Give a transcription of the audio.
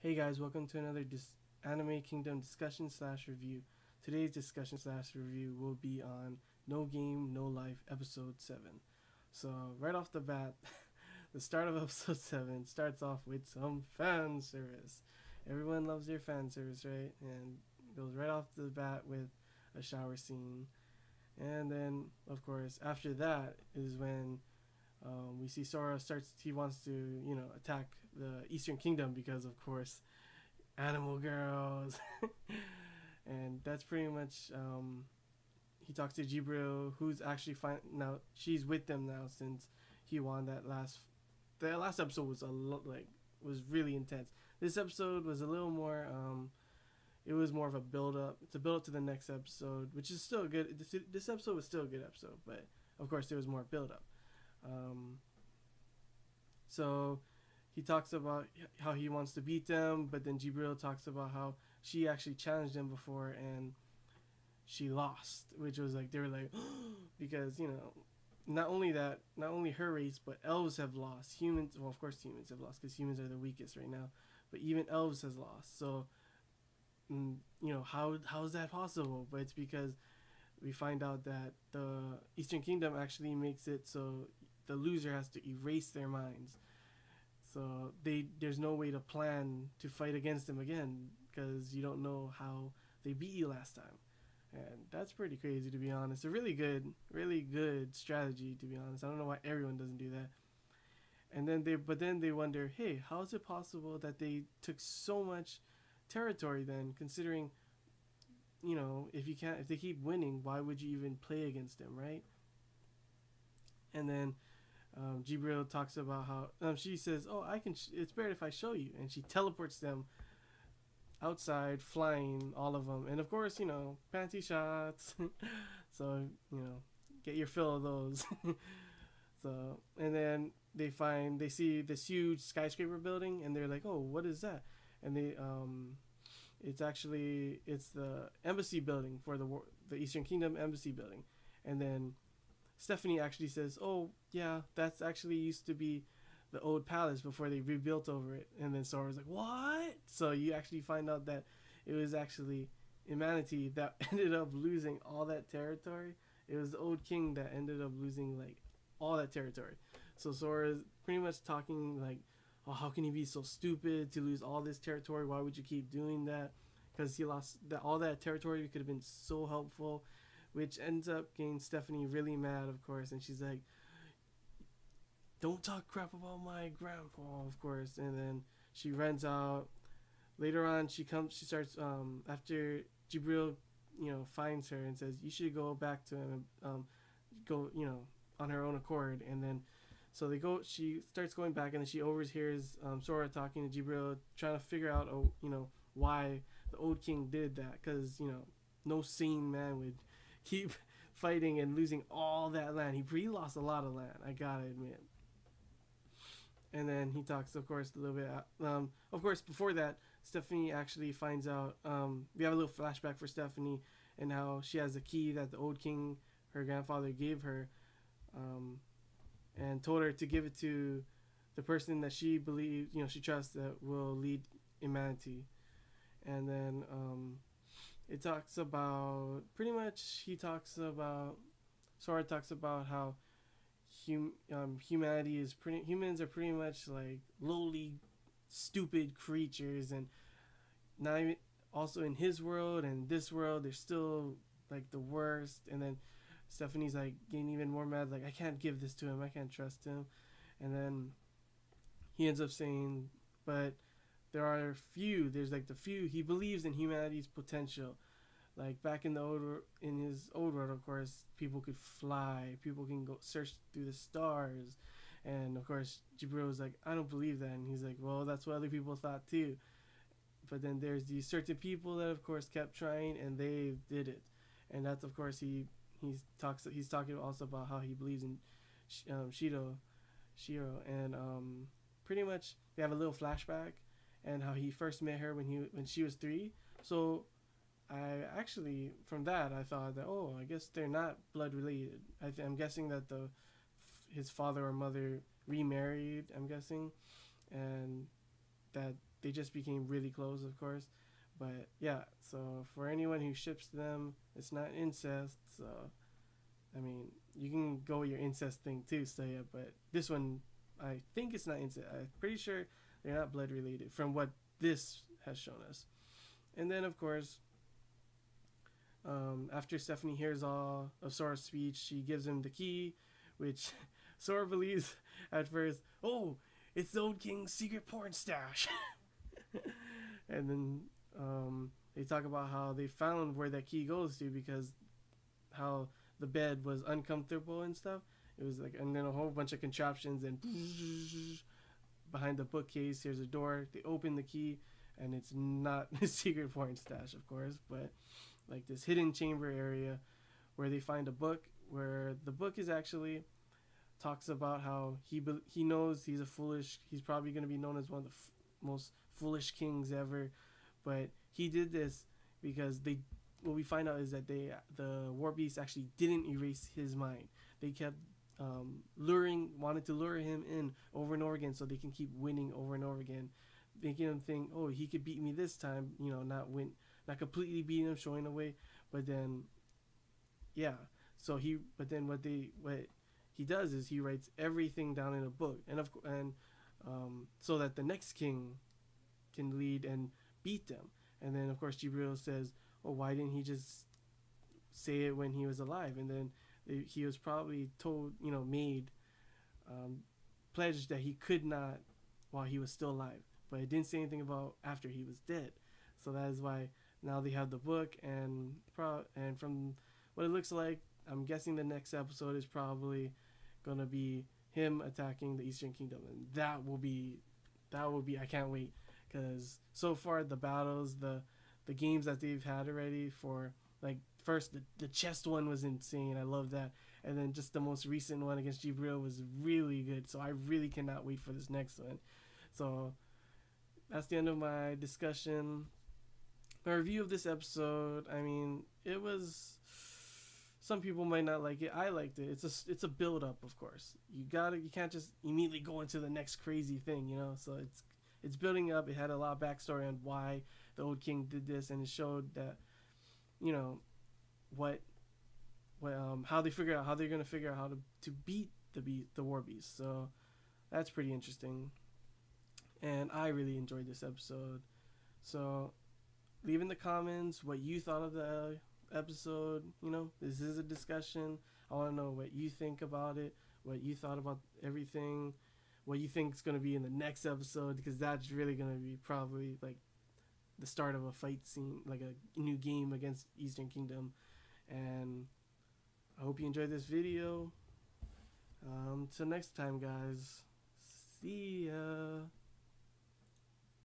Hey guys, welcome to another Anime Kingdom discussion slash review. Today's discussion slash review will be on No Game, No Life, episode 7. So, right off the bat, the start of episode 7 starts off with some fan service. Everyone loves their fan service, right? And goes right off the bat with a shower scene. And then, of course, after that is when we see Sora starts. He wants to, attack the Eastern Kingdom because, of course, animal girls, and that's pretty much. He talks to Jibril, who's actually fine now. She's with them now since he won that last. The last episode was was really intense. This episode was a little more. It was more of a build up. It's a build up to the next episode, which is still good. This episode was still a good episode, but of course there was more build up. Um, so he talks about how he wants to beat them, but then Jibril talks about how she actually challenged him before and she lost, which was like they were like because not only that, not only her race, but elves have lost. Humans, well, of course humans have lost because humans are the weakest right now, but even elves has lost. So how is that possible? But it's because we find out that the Eastern Kingdom actually makes it so the loser has to erase their minds. So there's no way to plan to fight against them again because you don't know how they beat you last time, and that's pretty crazy to be honest. A really good strategy to be honest. I don't know why everyone doesn't do that. And then they wonder, hey, how is it possible that they took so much territory then? Considering, if they keep winning, why would you even play against them, right? And then Jibril talks about how she says, "Oh, I can. It's better if I show you," and she teleports them outside, flying all of them, and of course, panty shots. So get your fill of those. So and then they see this huge skyscraper building, and they're like, "Oh, what is that?" And it's the embassy building for the Eastern Kingdom embassy building, and then Stephanie actually says, "Oh, yeah, that's actually used to be the old palace before they rebuilt over it." And then Sora's like, "What?" So you actually find out that it was actually humanity that ended up losing all that territory. It was the old king that ended up losing like all that territory. So Sora's pretty much talking like, "Oh, how can you be so stupid to lose all this territory? Why would you keep doing that?" Because he lost all that territory could have been so helpful, which ends up getting Stephanie really mad, of course, and she's like, "Don't talk crap about my grandpa," of course, and then she runs out. Later on, she starts after Jibril, finds her and says, "You should go back to him and go, on her own accord," and then. So they go. She starts going back, and then she overhears Sora talking to Jibril, trying to figure out, why the old king did that. Because no sane man would keep fighting and losing all that land. He lost a lot of land, I gotta admit. And then he talks, of course, a little bit. Of course, before that, Stephanie actually finds out. We have a little flashback for Stephanie and how she has the key that the old king, her grandfather, gave her, and told her to give it to the person that she believes, she trusts that will lead humanity. And then it talks about pretty much Sora talks about how humans are pretty much like lowly stupid creatures, and not even also in his world and this world they're still like the worst. And then Stephanie's like getting even more mad, like, "I can't give this to him, I can't trust him." And then he ends up saying, but there's like the few, he believes in humanity's potential. Like back in his old world, of course, people could fly, people can go search through the stars, and of course, Jibril was like, "I don't believe that," and he's like, "Well, that's what other people thought too." But then there's these certain people that, of course, kept trying, and they did it, and that's, of course, he's talking also about how he believes in Shiro, and pretty much they have a little flashback, and how he first met her when she was 3. So I actually, from that, I thought that, oh, I guess they're not blood related. I'm guessing that his father or mother remarried. I'm guessing, and that they just became really close, of course. But yeah, so for anyone who ships them, it's not incest. So I mean, you can go with your incest thing too, so yeah. But this one, I think it's not incest. I'm pretty sure they're not blood related from what this has shown us. And then, of course, after Stephanie hears all of Sora's speech, she gives him the key, which Sora believes at first, oh, it's the old king's secret porn stash. And then they talk about how they found where that key goes to because how the bed was uncomfortable and stuff. It was like, and then a whole bunch of contraptions and behind the bookcase, here's a door. They open the key, and it's not a secret porn stash, of course, but like this hidden chamber area where they find a book where the book is actually talks about how he knows he's probably going to be known as one of the most foolish kings ever, but he did this because what we find out is that the war beasts actually didn't erase his mind. They kept wanted to lure him in over and over again so they can keep winning over and over again, making him think, oh, he could beat me this time, not completely beating him, showing away, but then yeah. So what he does is he writes everything down in a book, and so that the next king can lead and beat them. And then of course Jibril says, oh, why didn't he just say it when he was alive? And then he was probably told, made pledged that he could not while he was still alive, but it didn't say anything about after he was dead. So that is why now they have the book, and from what it looks like, I'm guessing the next episode is probably gonna be him attacking the Eastern Kingdom, and that will be I can't wait, because so far the battles, the games that they've had already for, like, first the chest one was insane. I love that, and then just the most recent one against Jibril was really good. So I really cannot wait for this next one. So that's the end of my discussion. My review of this episode, I mean, it was, some people might not like it. I liked it. It's a build up, of course. You can't just immediately go into the next crazy thing, So it's building up. It had a lot of backstory on why the old king did this, and it showed that, how they figure out how they're gonna figure out how to beat the war beast. So that's pretty interesting, and I really enjoyed this episode. So leave in the comments what you thought of the episode. This is a discussion. I want to know what you think about it, what you thought about everything, what you think is going to be in the next episode, because that's really going to be probably like the start of a fight scene, like a new game against Eastern Kingdom. And I hope you enjoyed this video. Till next time, guys. See ya.